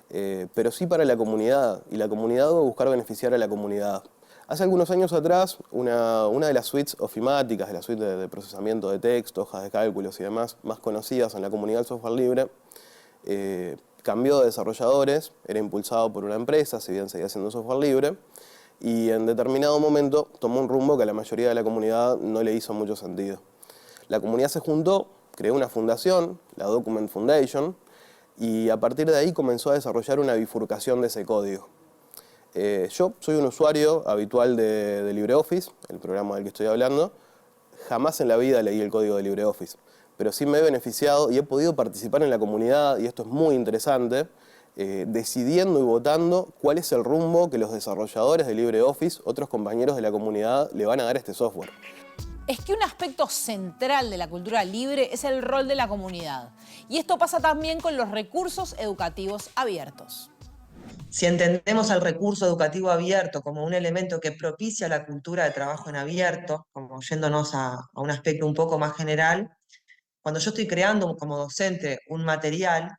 Speaker 2: pero sí para la comunidad, y la comunidad va a buscar beneficiar a la comunidad. Hace algunos años atrás, una de las suites ofimáticas, de la suite de procesamiento de texto, hojas de cálculos y demás, más conocidas en la comunidad del software libre, cambió de desarrolladores, era impulsado por una empresa, si bien seguía siendo software libre, y en determinado momento tomó un rumbo que a la mayoría de la comunidad no le hizo mucho sentido. La comunidad se juntó, creó una fundación, la Document Foundation, y a partir de ahí comenzó a desarrollar una bifurcación de ese código. Yo soy un usuario habitual de LibreOffice, el programa del que estoy hablando. Jamás en la vida leí el código de LibreOffice, pero sí me he beneficiado y he podido participar en la comunidad, y esto es muy interesante, decidiendo y votando cuál es el rumbo que los desarrolladores de LibreOffice, otros compañeros de la comunidad, le van a dar a este software.
Speaker 1: Es que un aspecto central de la cultura libre es el rol de la comunidad. Y esto pasa también con los recursos educativos abiertos.
Speaker 3: Si entendemos al recurso educativo abierto como un elemento que propicia la cultura de trabajo en abierto, como yéndonos a un aspecto un poco más general, cuando yo estoy creando como docente un material,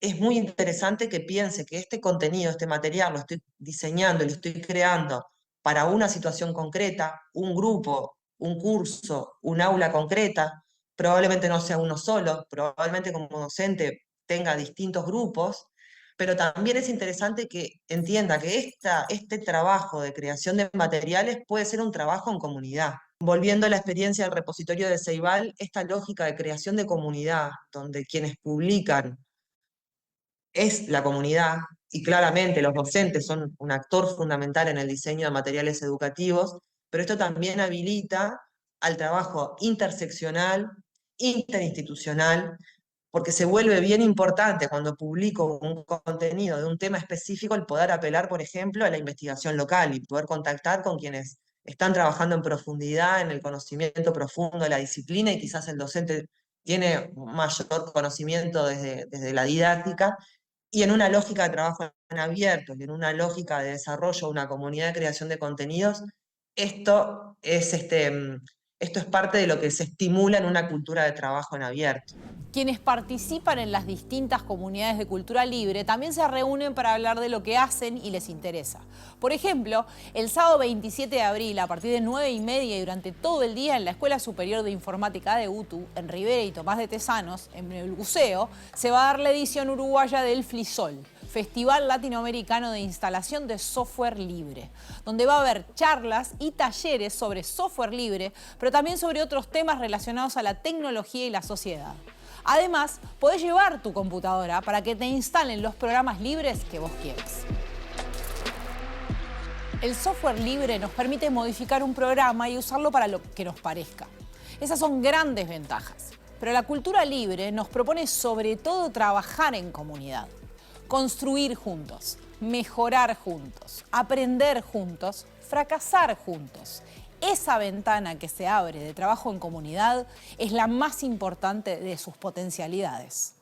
Speaker 3: es muy interesante que piense que este contenido, este material, lo estoy diseñando y lo estoy creando para una situación concreta, un grupo, un curso, un aula concreta. Probablemente no sea uno solo, probablemente como docente tenga distintos grupos, pero también es interesante que entienda que este trabajo de creación de materiales puede ser un trabajo en comunidad. volviendo a la experiencia del repositorio de Ceibal, esta lógica de creación de comunidad, donde quienes publican es la comunidad, y claramente los docentes son un actor fundamental en el diseño de materiales educativos, pero esto también habilita al trabajo interseccional, interinstitucional, porque se vuelve bien importante cuando publico un contenido de un tema específico el poder apelar, por ejemplo, a la investigación local y poder contactar con quienes están trabajando en profundidad, en el conocimiento profundo de la disciplina, y quizás el docente tiene mayor conocimiento desde la didáctica, y en una lógica de trabajo en abierto, y en una lógica de desarrollo de una comunidad de creación de contenidos, esto es parte de lo que se estimula en una cultura de trabajo en abierto.
Speaker 1: Quienes participan en las distintas comunidades de cultura libre también se reúnen para hablar de lo que hacen y les interesa. Por ejemplo, el sábado 27 de abril, a partir de 9:30 y durante todo el día en la Escuela Superior de Informática de UTU, en Rivera y Tomás de Tesanos, en el Buceo, se va a dar la edición uruguaya del FLISOL, Festival Latinoamericano de Instalación de Software Libre, donde va a haber charlas y talleres sobre software libre, pero también sobre otros temas relacionados a la tecnología y la sociedad. Además, podés llevar tu computadora para que te instalen los programas libres que vos quieras. El software libre nos permite modificar un programa y usarlo para lo que nos parezca. Esas son grandes ventajas. Pero la cultura libre nos propone sobre todo trabajar en comunidad, construir juntos, mejorar juntos, aprender juntos, fracasar juntos. Esa ventana que se abre de trabajo en comunidad es la más importante de sus potencialidades.